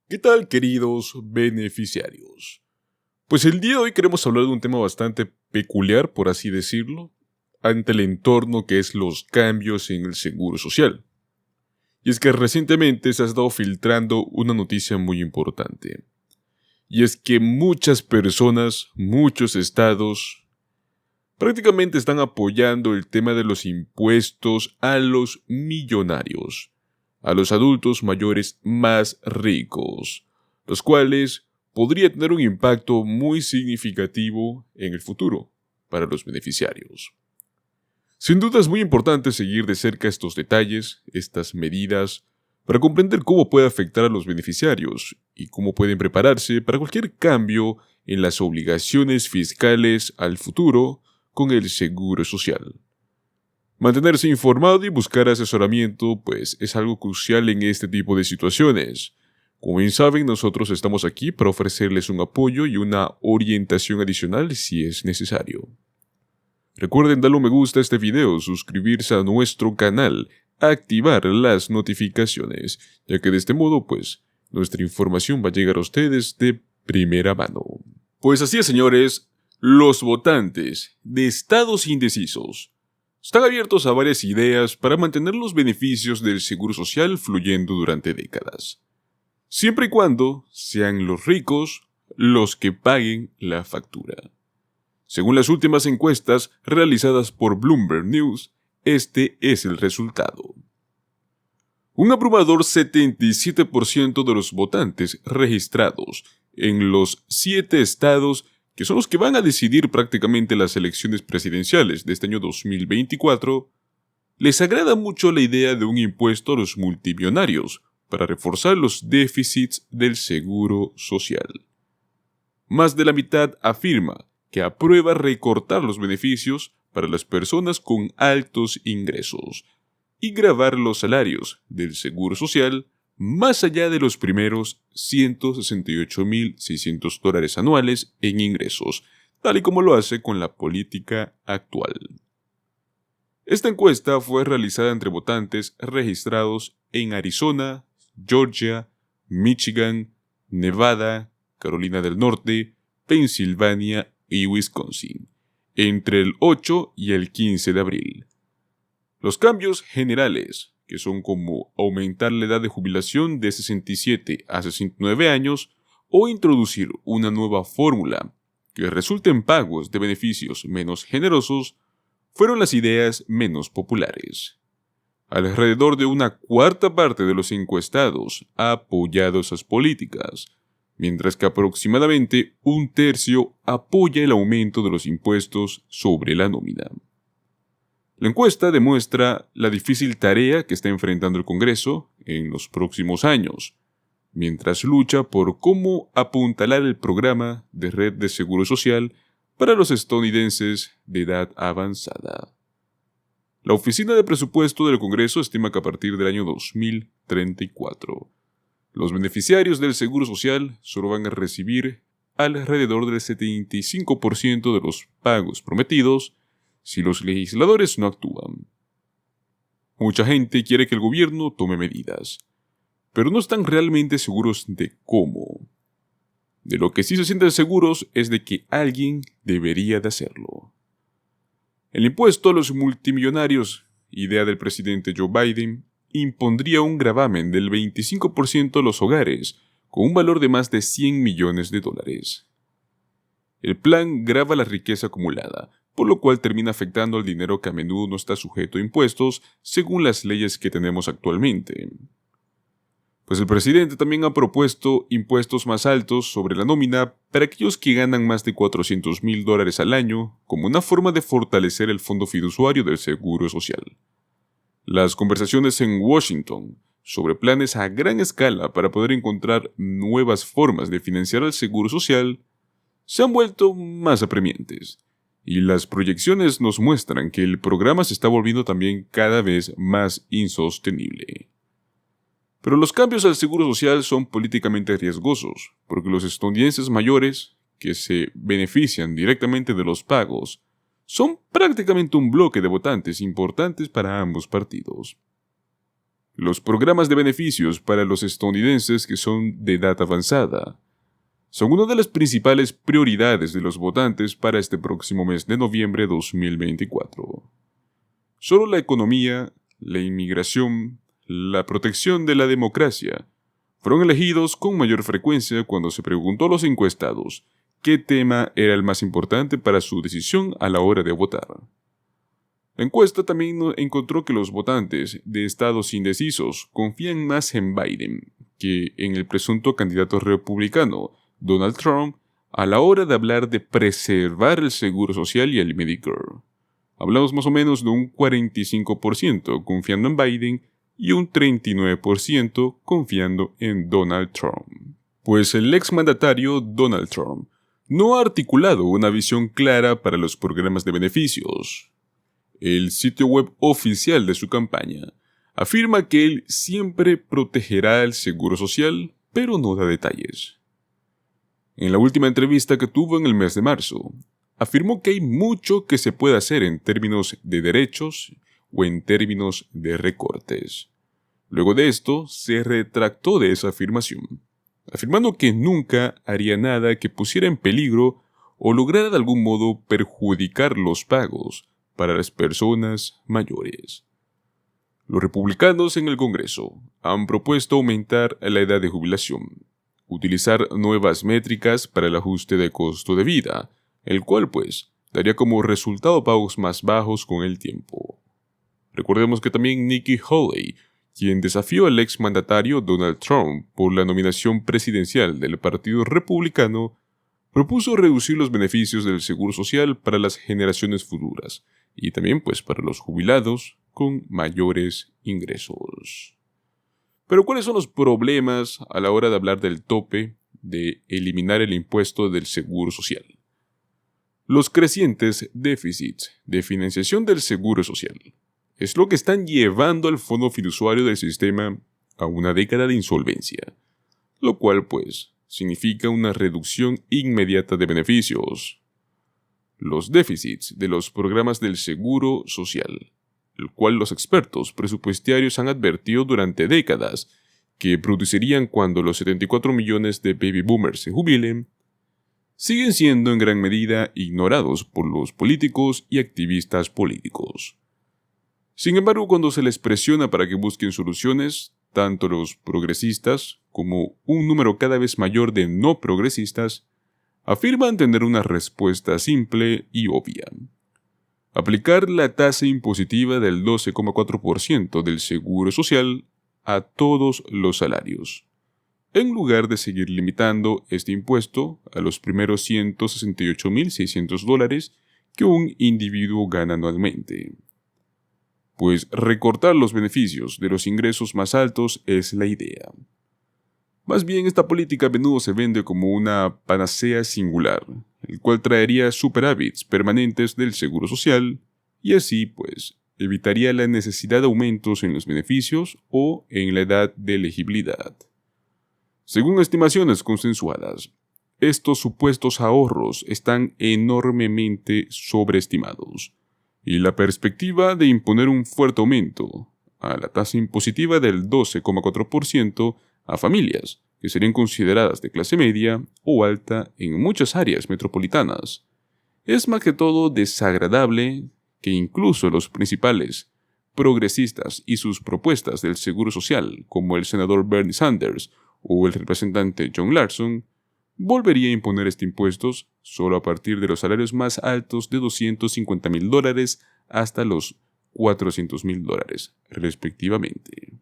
¿Qué tal, queridos beneficiarios? Pues el día de hoy queremos hablar de un tema bastante peculiar, por así decirlo, ante el entorno que es los cambios en el seguro social. Y es que recientemente se ha estado filtrando una noticia muy importante. Y es que muchas personas, muchos estados, prácticamente están apoyando el tema de los impuestos a los millonarios, a los adultos mayores más ricos, los cuales podría tener un impacto muy significativo en el futuro para los beneficiarios. Sin duda es muy importante seguir de cerca estos detalles, estas medidas, para comprender cómo puede afectar a los beneficiarios y cómo pueden prepararse para cualquier cambio en las obligaciones fiscales al futuro con el seguro social. Mantenerse informado y buscar asesoramiento, pues, es algo crucial en este tipo de situaciones. Como bien saben, nosotros estamos aquí para ofrecerles un apoyo y una orientación adicional si es necesario. Recuerden darle un me gusta a este video, suscribirse a nuestro canal, activar las notificaciones, ya que de este modo, pues, nuestra información va a llegar a ustedes de primera mano. Pues así es, señores, los votantes de estados indecisos están abiertos a varias ideas para mantener los beneficios del seguro social fluyendo durante décadas, siempre y cuando sean los ricos los que paguen la factura. Según las últimas encuestas realizadas por Bloomberg News, este es el resultado. Un abrumador 77% de los votantes registrados en los 7 estados que son los que van a decidir prácticamente las elecciones presidenciales de este año 2024, les agrada mucho la idea de un impuesto a los multimillonarios para reforzar los déficits del seguro social. Más de la mitad afirma que aprueba recortar los beneficios para las personas con altos ingresos y gravar los salarios del seguro social más allá de los primeros $168,600 anuales en ingresos, tal y como lo hace con la política actual. Esta encuesta fue realizada entre votantes registrados en Arizona, Georgia, Michigan, Nevada, Carolina del Norte, Pensilvania y Wisconsin, entre el 8 y el 15 de abril. Los cambios generales, que son como aumentar la edad de jubilación de 67 a 69 años o introducir una nueva fórmula que resulte en pagos de beneficios menos generosos, fueron las ideas menos populares. Alrededor de una cuarta parte de los encuestados ha apoyado esas políticas, mientras que aproximadamente un tercio apoya el aumento de los impuestos sobre la nómina. La encuesta demuestra la difícil tarea que está enfrentando el Congreso en los próximos años, mientras lucha por cómo apuntalar el programa de red de seguro social para los estadounidenses de edad avanzada. La Oficina de Presupuesto del Congreso estima que a partir del año 2034, los beneficiarios del seguro social solo van a recibir alrededor del 75% de los pagos prometidos si los legisladores no actúan. Mucha gente quiere que el gobierno tome medidas, pero no están realmente seguros de cómo. De lo que sí se sienten seguros es de que alguien debería de hacerlo. El impuesto a los multimillonarios, idea del presidente Joe Biden, impondría un gravamen del 25% a los hogares con un valor de más de $100 millones. El plan grava la riqueza acumulada, por lo cual termina afectando al dinero que a menudo no está sujeto a impuestos según las leyes que tenemos actualmente. Pues el presidente también ha propuesto impuestos más altos sobre la nómina para aquellos que ganan más de $400,000 al año como una forma de fortalecer el fondo fiduciario del seguro social. Las conversaciones en Washington sobre planes a gran escala para poder encontrar nuevas formas de financiar el seguro social se han vuelto más apremiantes, y las proyecciones nos muestran que el programa se está volviendo también cada vez más insostenible. Pero los cambios al seguro social son políticamente riesgosos, porque los estadounidenses mayores, que se benefician directamente de los pagos, son prácticamente un bloque de votantes importantes para ambos partidos. Los programas de beneficios para los estadounidenses que son de edad avanzada son una de las principales prioridades de los votantes para este próximo mes de noviembre de 2024. Solo la economía, la inmigración, la protección de la democracia fueron elegidos con mayor frecuencia cuando se preguntó a los encuestados qué tema era el más importante para su decisión a la hora de votar. La encuesta también encontró que los votantes de estados indecisos confían más en Biden que en el presunto candidato republicano, Donald Trump, a la hora de hablar de preservar el seguro social y el Medicare. Hablamos más o menos de un 45% confiando en Biden y un 39% confiando en Donald Trump. Pues el exmandatario Donald Trump no ha articulado una visión clara para los programas de beneficios. El sitio web oficial de su campaña afirma que él siempre protegerá el seguro social, pero no da detalles. En la última entrevista que tuvo en el mes de marzo, afirmó que hay mucho que se puede hacer en términos de derechos o en términos de recortes. Luego de esto, se retractó de esa afirmación, afirmando que nunca haría nada que pusiera en peligro o lograra de algún modo perjudicar los pagos para las personas mayores. Los republicanos en el Congreso han propuesto aumentar la edad de jubilación, utilizar nuevas métricas para el ajuste de costo de vida, el cual daría como resultado pagos más bajos con el tiempo. Recordemos que también Nikki Haley, quien desafió al exmandatario Donald Trump por la nominación presidencial del Partido Republicano, propuso reducir los beneficios del seguro social para las generaciones futuras y también para los jubilados con mayores ingresos. Pero ¿cuáles son los problemas a la hora de hablar del tope de eliminar el impuesto del seguro social? Los crecientes déficits de financiación del seguro social es lo que están llevando al fondo fiduciario del sistema a una década de insolvencia, lo cual significa una reducción inmediata de beneficios. Los déficits de los programas del seguro social, el cual los expertos presupuestarios han advertido durante décadas que producirían cuando los 74 millones de baby boomers se jubilen, siguen siendo en gran medida ignorados por los políticos y activistas políticos. Sin embargo, cuando se les presiona para que busquen soluciones, tanto los progresistas como un número cada vez mayor de no progresistas afirman tener una respuesta simple y obvia: aplicar la tasa impositiva del 12,4% del seguro social a todos los salarios, en lugar de seguir limitando este impuesto a los primeros $168,600 que un individuo gana anualmente. Pues recortar los beneficios de los ingresos más altos es la idea. Más bien, esta política a menudo se vende como una panacea singular, el cual traería superávits permanentes del seguro social y así, evitaría la necesidad de aumentos en los beneficios o en la edad de elegibilidad. Según estimaciones consensuadas, estos supuestos ahorros están enormemente sobreestimados, y la perspectiva de imponer un fuerte aumento a la tasa impositiva del 12,4% a familias que serían consideradas de clase media o alta en muchas áreas metropolitanas es más que todo desagradable que incluso los principales progresistas y sus propuestas del seguro social, como el senador Bernie Sanders o el representante John Larson, volvería a imponer este impuesto solo a partir de los salarios más altos de $250,000 hasta los $400,000, respectivamente.